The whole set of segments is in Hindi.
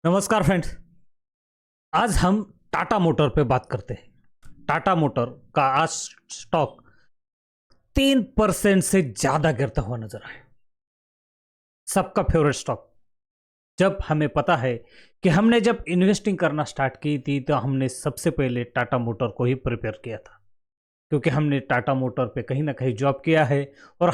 नमस्कार फ्रेंड्स। आज हम टाटा मोटर पे बात करते हैं। टाटा मोटर का आज स्टॉक 3% से ज्यादा गिरता हुआ नजर आया। सबका फेवरेट स्टॉक। जब हमें पता है कि हमने जब इन्वेस्टिंग करना स्टार्ट की थी तो हमने सबसे पहले टाटा मोटर को ही प्रिपेयर किया था, क्योंकि हमने टाटा मोटर पे कहीं ना कहीं जॉब किया है। और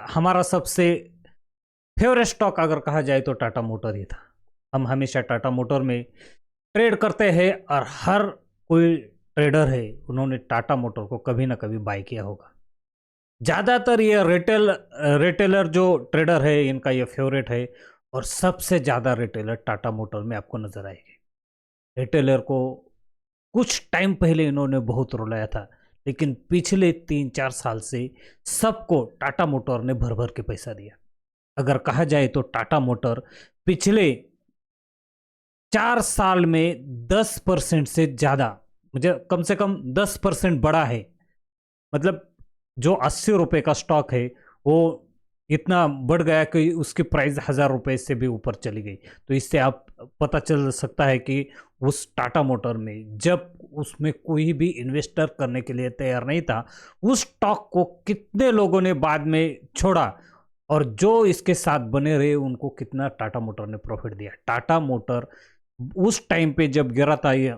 हमारा सबसे फेवरेट स्टॉक अगर कहा जाए तो टाटा मोटर ही था। हम हमेशा टाटा मोटर में ट्रेड करते हैं और हर कोई ट्रेडर है उन्होंने टाटा मोटर को कभी ना कभी बाय किया होगा। ज़्यादातर ये रिटेलर जो ट्रेडर है इनका ये फेवरेट है। और सबसे ज़्यादा रिटेलर टाटा मोटर में आपको नजर आएंगे। रिटेलर को कुछ टाइम पहले इन्होंने बहुत रुलाया था, लेकिन पिछले 3-4 साल से सबको टाटा मोटर ने भर भर के पैसा दिया। अगर कहा जाए तो टाटा मोटर पिछले 4 साल में 10% से ज्यादा, मुझे कम से कम 10% बढ़ा है। मतलब जो 80 रुपए का स्टॉक है वो इतना बढ़ गया कि उसकी प्राइस 1000 रुपए से भी ऊपर चली गई। तो इससे आप पता चल सकता है कि उस टाटा मोटर में जब उसमें कोई भी इन्वेस्टर करने के लिए तैयार नहीं था, उस स्टॉक को कितने लोगों ने बाद में छोड़ा और जो इसके साथ बने रहे उनको कितना टाटा मोटर ने प्रॉफिट दिया। टाटा मोटर उस टाइम पे जब गिरा था, ये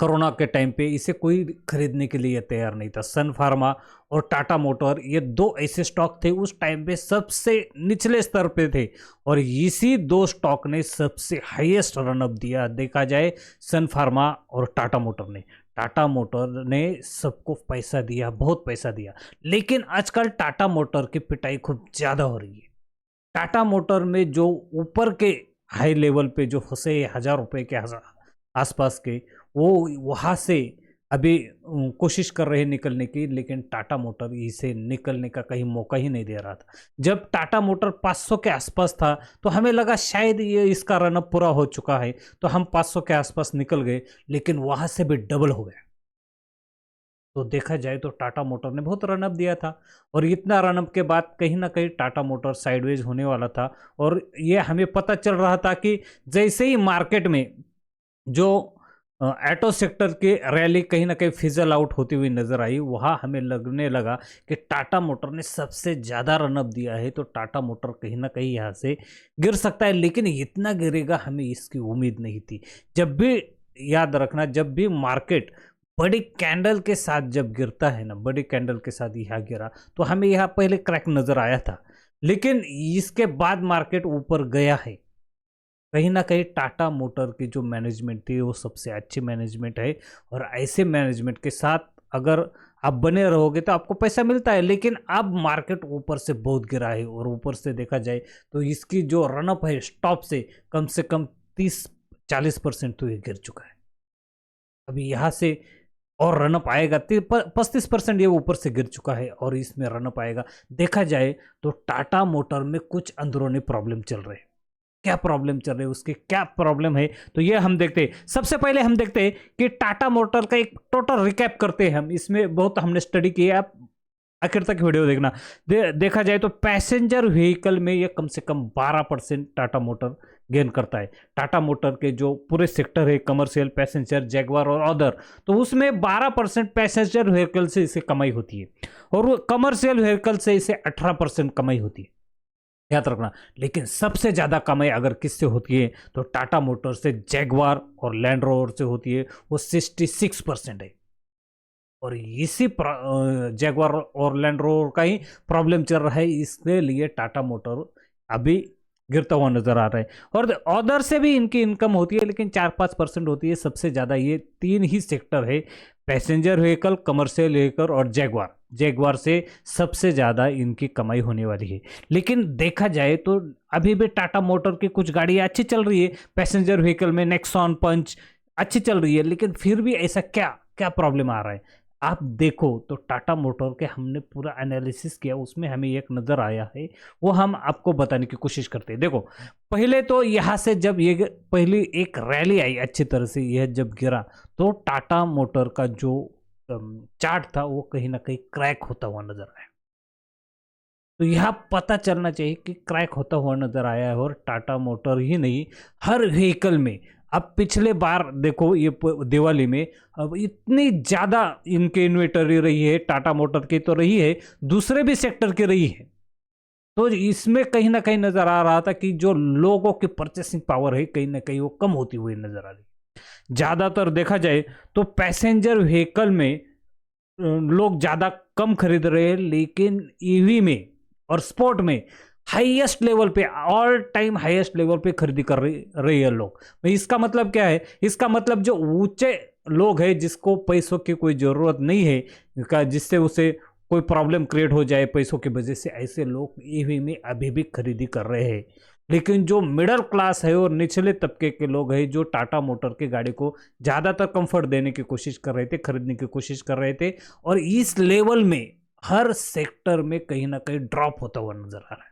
कोरोना के टाइम पे, इसे कोई खरीदने के लिए तैयार नहीं था। सन फार्मा और टाटा मोटर ये दो ऐसे स्टॉक थे उस टाइम पे सबसे निचले स्तर पे थे। और इसी दो स्टॉक ने सबसे हाईएस्ट रनअप दिया देखा जाए, सन फार्मा और टाटा मोटर ने। टाटा मोटर ने सबको पैसा दिया, बहुत पैसा दिया। लेकिन आजकल टाटा मोटर की पिटाई खूब ज्यादा हो रही है। टाटा मोटर में जो ऊपर के हाई लेवल पे जो फंसे 1000 रुपए के आसपास के, वो वहाँ से अभी कोशिश कर रहे हैं निकलने की, लेकिन टाटा मोटर इसे निकलने का कहीं मौका ही नहीं दे रहा था। जब टाटा मोटर 500 के आसपास था तो हमें लगा शायद ये इसका रनअप पूरा हो चुका है, तो हम 500 के आसपास निकल गए, लेकिन वहाँ से भी डबल हो गया। तो देखा जाए तो टाटा मोटर ने बहुत रनअप दिया था। और इतना रनअप के बाद कहीं ना कहीं टाटा मोटर साइडवेज होने वाला था। और ये हमें पता चल रहा था कि जैसे ही मार्केट में जो ऑटो सेक्टर की रैली कहीं ना कहीं फिजल आउट होती हुई नजर आई, वहाँ हमें लगने लगा कि टाटा मोटर ने सबसे ज़्यादा रनअप दिया है, तो टाटा मोटर कहीं ना कहीं यहाँ से गिर सकता है। लेकिन इतना गिरेगा हमें इसकी उम्मीद नहीं थी। जब भी, याद रखना, जब भी मार्केट बड़ी कैंडल के साथ जब गिरता है ना, बड़ी कैंडल के साथ यहाँ गिरा तो हमें यहाँ पहले क्रैक नजर आया था, लेकिन इसके बाद मार्केट ऊपर गया है। कहीं ना कहीं टाटा मोटर की जो मैनेजमेंट थी वो सबसे अच्छी मैनेजमेंट है। और ऐसे मैनेजमेंट के साथ अगर आप बने रहोगे तो आपको पैसा मिलता है। लेकिन अब मार्केट ऊपर से बहुत गिरा है, और ऊपर से देखा जाए तो इसकी जो रनअप है स्टॉप से कम 30-40% तो ये गिर चुका है। अभी यहाँ से और रनअप आएगा, 35% ये ऊपर से गिर चुका है और इसमें रनअप आएगा। देखा जाए तो टाटा मोटर में कुछ अंदरूनी प्रॉब्लम चल रहे हैं। क्या प्रॉब्लम चल रही है, उसकी क्या प्रॉब्लम है, तो ये हम देखते हैं। सबसे पहले हम देखते हैं कि टाटा मोटर का एक टोटल रिकैप करते हैं हम। इसमें बहुत हमने स्टडी की है, आप आखिर तक वीडियो देखना। देखा जाए तो पैसेंजर व्हीकल में ये कम से कम 12% टाटा मोटर गेन करता है। टाटा मोटर के जो पूरे सेक्टर है, कमर्शियल, पैसेंजर, जैगवार और अदर, तो उसमें 12% पैसेंजर व्हीकल से इसे कमाई होती है, और कमर्शियल व्हीकल से इसे 18% कमाई होती है, याद रखना। लेकिन सबसे ज्यादा कमाई अगर किससे होती है तो टाटा मोटर से, जैगवार और लैंड रोवर से होती है, वो 66% है। और इसी जैगवार और लैंड रोवर का ही प्रॉब्लम चल रहा है, इसके लिए टाटा मोटर अभी गिरता हुआ नजर आ रहा है। और अदर से भी इनकी इनकम होती है, लेकिन 4-5% होती है। सबसे ज्यादा ये तीन ही सेक्टर है, पैसेंजर व्हीकल, कमर्शियल व्हीकल और जैगवार। जैगवार से सबसे ज्यादा इनकी कमाई होने वाली है। लेकिन देखा जाए तो अभी भी टाटा मोटर की कुछ गाड़ियां अच्छी चल रही है। पैसेंजर व्हीकल में नेक्सॉन, पंच अच्छी चल रही है, लेकिन फिर भी ऐसा क्या क्या प्रॉब्लम आ रहा है। आप देखो तो टाटा मोटर के हमने पूरा एनालिसिस किया, उसमें हमें एक नज़र आया है, वो हम आपको बताने की कोशिश करते हैं। देखो, पहले तो यहाँ से जब ये पहली एक रैली आई अच्छी तरह से, यह जब गिरा तो टाटा मोटर का जो चार्ट था वो कहीं ना कहीं क्रैक होता हुआ नजर आया। तो यह पता चलना चाहिए कि क्रैक होता हुआ नजर आया है। और टाटा मोटर ही नहीं, हर व्हीकल में। अब पिछले बार देखो ये दिवाली में अब इतनी ज़्यादा इनके इन्वेंटरी रही है, टाटा मोटर की तो रही है, दूसरे भी सेक्टर की रही है। तो इसमें कहीं ना कहीं नजर आ रहा था कि जो लोगों की परचेसिंग पावर है कहीं ना कहीं वो कम होती हुई नजर आ रही है। ज़्यादातर देखा जाए तो पैसेंजर व्हीकल में लोग ज़्यादा कम खरीद रहे हैं, लेकिन ईवी में और स्पोर्ट में हाईएस्ट लेवल पे, ऑल टाइम हाईएस्ट लेवल पे खरीदी कर रही है लोग। इसका मतलब क्या है? इसका मतलब जो ऊंचे लोग हैं जिसको पैसों की कोई ज़रूरत नहीं है, जिससे उसे कोई प्रॉब्लम क्रिएट हो जाए पैसों की वजह से, ऐसे लोग ईवी में अभी भी खरीदी कर रहे हैं। लेकिन जो मिडिल क्लास है और निचले तबके के लोग हैं जो टाटा मोटर की गाड़ी को ज़्यादातर कंफर्ट देने की कोशिश कर रहे थे, खरीदने की कोशिश कर रहे थे, और इस लेवल में हर सेक्टर में कहीं ना कहीं ड्रॉप होता हुआ नजर आ रहा है।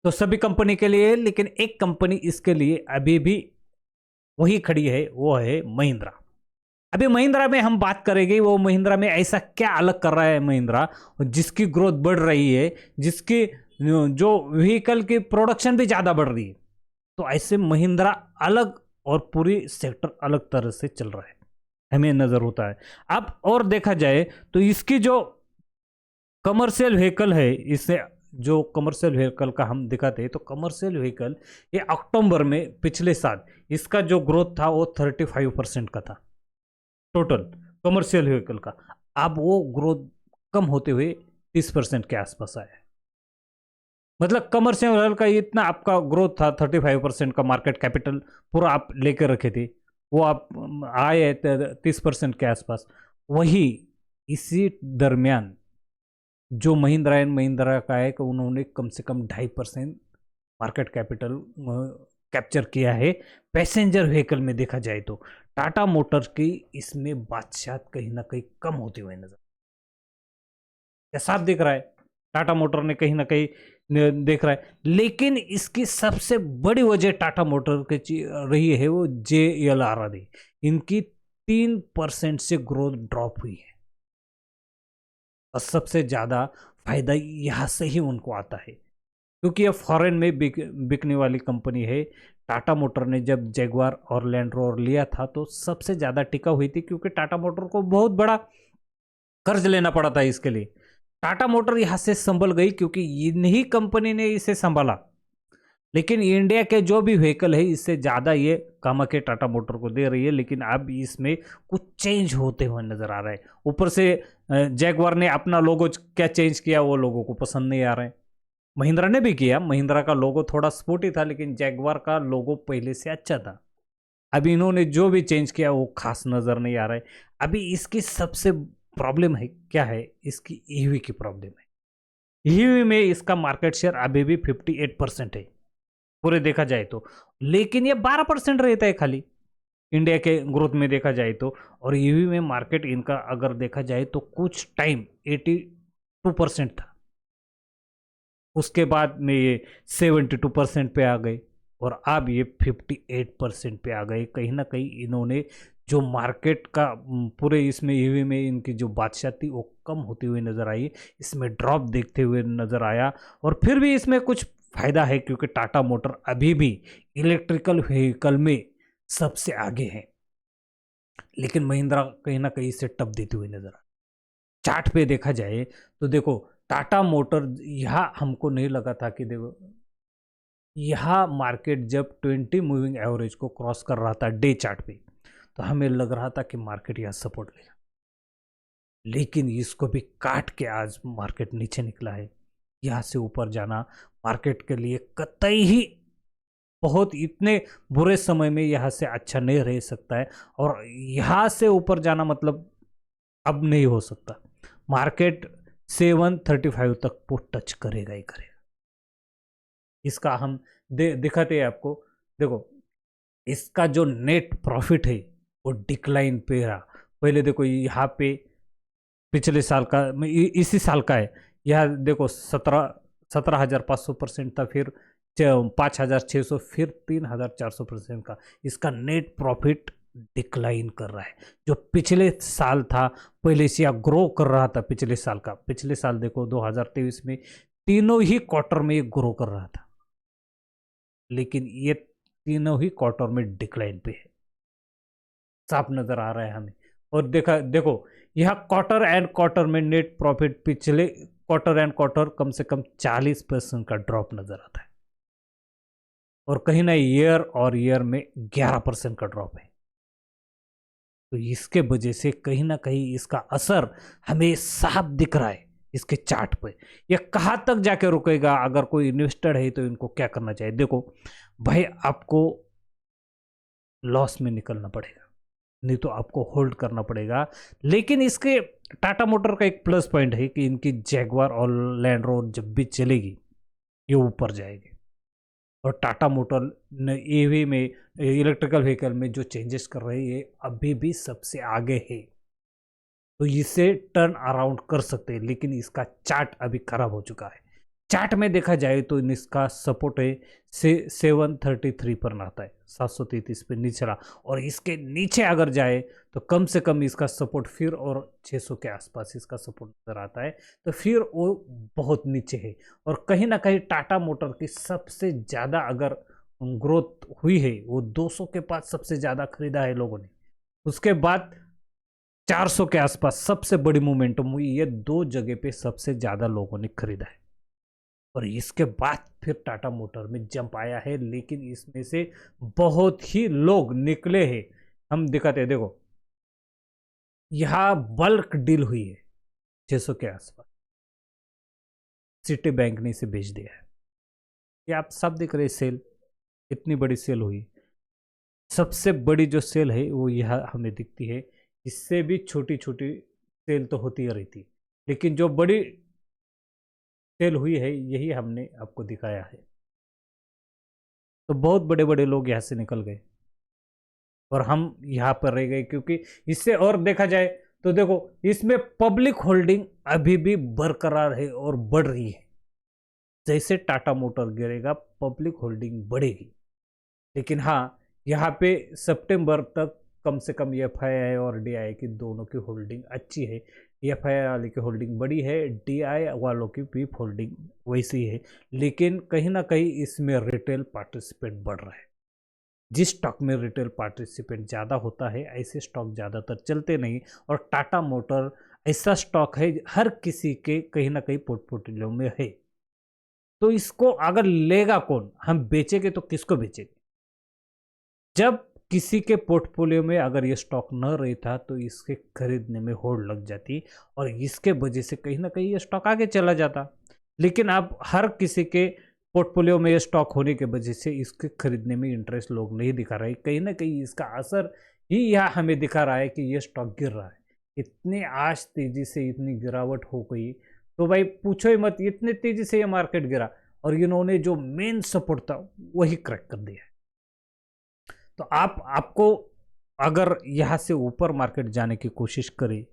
तो सभी कंपनी के लिए, लेकिन एक कंपनी इसके लिए अभी भी वही खड़ी है, वो है महिंद्रा। अभी महिंद्रा में हम बात करेंगे, वो महिंद्रा में ऐसा क्या अलग कर रहा है महिंद्रा जिसकी ग्रोथ बढ़ रही है, जिसकी जो व्हीकल की प्रोडक्शन भी ज़्यादा बढ़ रही है। तो ऐसे महिंद्रा अलग और पूरी सेक्टर अलग तरह से चल रहा है, हमें नज़र होता है। अब और देखा जाए तो इसकी जो कमर्शियल व्हीकल है, इससे जो कमर्शियल व्हीकल का हम दिखाते हैं, तो कमर्शियल व्हीकल ये अक्टूबर में पिछले साल इसका जो ग्रोथ था वो 35% का था टोटल कमर्शियल व्हीकल का। अब वो ग्रोथ कम होते हुए 30% के आसपास आया है। मतलब कमर्शियल व्हीकल का इतना आपका ग्रोथ था, 35% का मार्केट कैपिटल पूरा आप लेकर रखे थे, वो आप आए 30% के आसपास। वही इसी दरमियान जो महिंद्रा एंड महिंद्रा का है कि उन्होंने कम से कम 2.5% मार्केट कैपिटल कैप्चर किया है पैसेंजर व्हीकल में। देखा जाए तो टाटा मोटर्स की इसमें बादशाह कहीं ना कहीं कम होती हुई नजर, या साफ दिख रहा है टाटा मोटर ने कहीं ना कहीं देख रहा है। लेकिन इसकी सबसे बड़ी वजह टाटा मोटर की रही है वो JLR, इनकी 3% से ग्रोथ ड्रॉप हुई है, और सबसे ज़्यादा फायदा यहाँ से ही उनको आता है, क्योंकि ये फॉरेन में बिकने वाली कंपनी है। टाटा मोटर ने जब जैगवार और लैंड रोवर लिया था तो सबसे ज़्यादा टिका हुई थी, क्योंकि टाटा मोटर को बहुत बड़ा कर्ज लेना पड़ा था इसके लिए। टाटा मोटर यहाँ से संभल गई क्योंकि इन्हीं कंपनी ने इसे संभाला। लेकिन इंडिया के जो भी व्हीकल है इससे ज़्यादा ये कामाखे टाटा मोटर को दे रही है, लेकिन अब इसमें कुछ चेंज होते हुए नज़र आ रहा है। ऊपर से जैगवार ने अपना लोगो क्या चेंज किया, वो लोगों को पसंद नहीं आ रहा है। महिंद्रा ने भी किया, महिंद्रा का लोगो थोड़ा स्पोर्टी था, लेकिन जैगवार का लोगो पहले से अच्छा था। अभी इन्होंने जो भी चेंज किया वो खास नज़र नहीं आ रहा है। अभी इसकी सबसे प्रॉब्लम है क्या है, इसकी ईवी की प्रॉब्लम है। ईवी में इसका मार्केट शेयर अभी भी 58% है पूरे देखा जाए तो, लेकिन ये 12% रहता है खाली इंडिया के ग्रोथ में देखा जाए तो। और ईवी में मार्केट इनका अगर देखा जाए तो कुछ टाइम 82% था, उसके बाद में ये 72% पे आ गए, और अब ये 58% पे आ गए। कहीं ना कहीं इन्होंने जो मार्केट का पूरे इसमें ईवी में इनकी जो बादशाह थी वो कम होती हुई नज़र आई, इसमें ड्रॉप देखते हुए नज़र आया। और फिर भी इसमें कुछ फायदा है, क्योंकि टाटा मोटर अभी भी इलेक्ट्रिकल व्हीकल में सबसे आगे है, लेकिन महिंद्रा कहीं ना कहीं इसे टप देती हुई नजर आ। चार्ट पे देखा जाए तो देखो टाटा मोटर यहाँ हमको नहीं लगा था कि देखो यहाँ मार्केट जब 20 मूविंग एवरेज को क्रॉस कर रहा था डे चार्ट पे, तो हमें लग रहा था कि मार्केट यहाँ सपोर्ट लेगा, लेकिन इसको भी काट के आज मार्केट नीचे निकला है। यहाँ से ऊपर जाना मार्केट के लिए कतई ही बहुत इतने बुरे समय में यहाँ से अच्छा नहीं रह सकता है, और यहाँ से ऊपर जाना मतलब अब नहीं हो सकता। मार्केट 735 तक वो टच करेगा ही करेगा। इसका हम दिखाते हैं आपको। देखो इसका जो नेट प्रॉफिट है वो डिक्लाइन पे रहा। पहले देखो यहाँ पे पिछले साल का इसी साल का है, यह देखो 17,500% था, फिर 5,600, फिर 3,400% का। इसका नेट प्रॉफिट डिक्लाइन कर रहा है। जो पिछले साल था, पहले एशिया ग्रो कर रहा था पिछले साल का, पिछले साल देखो 2023 में तीनों ही क्वार्टर में ये ग्रो कर रहा था, लेकिन ये तीनों ही क्वार्टर में डिक्लाइन पे है, साफ नजर आ रहा है हमें। और देखो यह क्वार्टर एंड क्वार्टर में नेट प्रॉफिट पिछले क्वार्टर एंड क्वार्टर कम से कम 40% का ड्रॉप नजर आता है, और कहीं ना ईयर और ईयर में 11% का ड्रॉप है। तो इसके वजह से कहीं ना कहीं इसका असर हमें साफ दिख रहा है इसके चार्ट पे। ये कहाँ तक जाके रुकेगा, अगर कोई इन्वेस्टर है तो इनको क्या करना चाहिए? देखो भाई, आपको लॉस में निकलना पड़ेगा, नहीं तो आपको होल्ड करना पड़ेगा। लेकिन इसके टाटा मोटर का एक प्लस पॉइंट है कि इनकी जैगवार और लैंड रोवर जब भी चलेगी ये ऊपर जाएगी। और टाटा मोटर ने ईवी में, इलेक्ट्रिकल व्हीकल में जो चेंजेस कर रही है अभी भी सबसे आगे है, तो इसे टर्न अराउंड कर सकते हैं। लेकिन इसका चार्ट अभी खराब हो चुका है। चार्ट में देखा जाए तो इसका सपोर्ट है से 733 पर आता है, 733 पे निचला, और इसके नीचे अगर जाए तो कम से कम इसका सपोर्ट फिर और 600 के आसपास इसका सपोर्ट नजर आता है, तो फिर वो बहुत नीचे है। और कहीं ना कहीं टाटा मोटर की सबसे ज़्यादा अगर ग्रोथ हुई है वो 200 के पास सबसे ज़्यादा खरीदा है लोगों ने, उसके बाद 400 के आसपास सबसे बड़ी मोमेंटम हुई, ये दो जगह पे सबसे ज़्यादा लोगों ने खरीदा है। और इसके बाद फिर टाटा मोटर में जंप आया है, लेकिन इसमें से बहुत ही लोग निकले हैं। हम दिखाते हैं, देखो यहां बल्क डील हुई है 600 के आसपास, सिटी बैंक ने इसे बेच दिया है। ये आप सब दिख रहे, सेल इतनी बड़ी सेल हुई। सबसे बड़ी जो सेल है वो यह हमें दिखती है, इससे भी छोटी छोटी सेल तो होती ही रहती, लेकिन जो बड़ी सेल हुई है यही हमने आपको दिखाया है। तो बहुत बड़े बड़े लोग यहाँ से निकल गए और हम यहाँ पर रह गए, क्योंकि इससे और देखा जाए तो देखो इसमें पब्लिक होल्डिंग अभी भी बरकरार है और बढ़ रही है। जैसे टाटा मोटर गिरेगा पब्लिक होल्डिंग बढ़ेगी। लेकिन हाँ, यहाँ पे सितंबर तक कम से कम एफआईआई और डीआई की दोनों की होल्डिंग अच्छी है। एफआईआई वाले की होल्डिंग बड़ी है, डीआई वालों की भी होल्डिंग वैसी है, लेकिन कहीं ना कहीं इसमें रिटेल पार्टिसिपेट बढ़ रहा है। जिस स्टॉक में रिटेल पार्टिसिपेट ज़्यादा होता है ऐसे स्टॉक ज़्यादातर चलते नहीं, और टाटा मोटर ऐसा स्टॉक है हर किसी के कहीं ना कहीं पोर्टफोलियो में है। तो इसको अगर लेगा कौन, हम बेचेंगे तो किसको बेचेंगे? जब किसी के पोर्टफोलियो में अगर ये स्टॉक न रहता तो इसके खरीदने में होड़ लग जाती, और इसके वजह से कहीं ना कहीं ये स्टॉक आगे चला जाता। लेकिन अब हर किसी के पोर्टफोलियो में ये स्टॉक होने के वजह से इसके खरीदने में इंटरेस्ट लोग नहीं दिखा रहे। कहीं ना कहीं इसका असर ही यह हमें दिखा रहा है कि ये स्टॉक गिर रहा है। इतनी आज तेजी से इतनी गिरावट हो गई तो भाई पूछो ही मत, इतनी तेजी से ये मार्केट गिरा, और इन्होंने जो मेन सपोर्ट था वही क्रैक कर दिया। तो आपको अगर यहाँ से ऊपर मार्केट जाने की कोशिश करे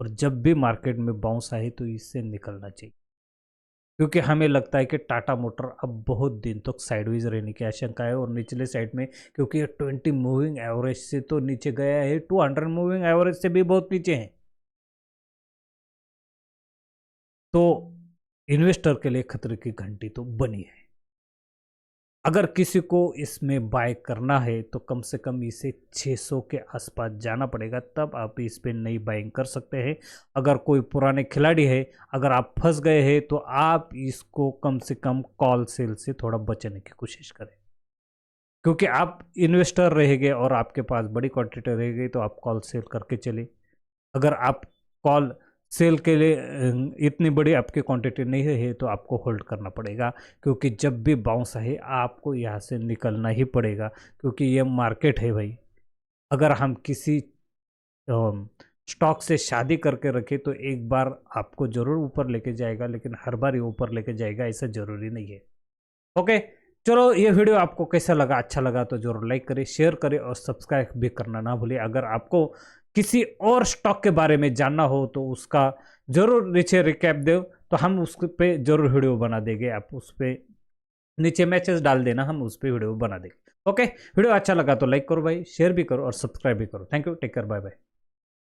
और जब भी मार्केट में बाउंस आए तो इससे निकलना चाहिए, क्योंकि हमें लगता है कि टाटा मोटर अब बहुत दिन तक साइडवेज रहने की आशंका है। और निचले साइड में, क्योंकि ये 20 मूविंग एवरेज से तो नीचे गया है, 200 मूविंग एवरेज से भी बहुत नीचे है। तो इन्वेस्टर के लिए खतरे की घंटी तो बनी है। अगर किसी को इसमें बाय करना है तो कम से कम इसे 600 के आसपास जाना पड़ेगा, तब आप इस पे नई बाइंग कर सकते हैं। अगर कोई पुराने खिलाड़ी है, अगर आप फंस गए हैं तो आप इसको कम से कम कॉल सेल से थोड़ा बचने की कोशिश करें, क्योंकि आप इन्वेस्टर रहेंगे और आपके पास बड़ी क्वांटिटी रहेगी तो आप कॉल सेल करके चले। अगर आप कॉल सेल के लिए इतनी बड़ी आपकी क्वांटिटी नहीं है तो आपको होल्ड करना पड़ेगा, क्योंकि जब भी बाउंस है आपको यहाँ से निकलना ही पड़ेगा, क्योंकि ये मार्केट है भाई। अगर हम किसी स्टॉक से शादी करके रखें तो एक बार आपको ज़रूर ऊपर लेके जाएगा, लेकिन हर बार ये ऊपर लेके जाएगा ऐसा ज़रूरी नहीं है। ओके, चलो ये वीडियो आपको कैसा लगा? अच्छा लगा तो जरूर लाइक करें, शेयर करें और सब्सक्राइब भी करना ना भूलिए। अगर आपको किसी और स्टॉक के बारे में जानना हो तो उसका जरूर नीचे रिकैप दो, तो हम उस पे जरूर वीडियो बना देंगे। आप उस पे नीचे मैसेज डाल देना, हम उस पे वीडियो बना देंगे। ओके, वीडियो अच्छा लगा तो लाइक करो भाई, शेयर भी करो और सब्सक्राइब भी करो। Thank you, take care, bye bye.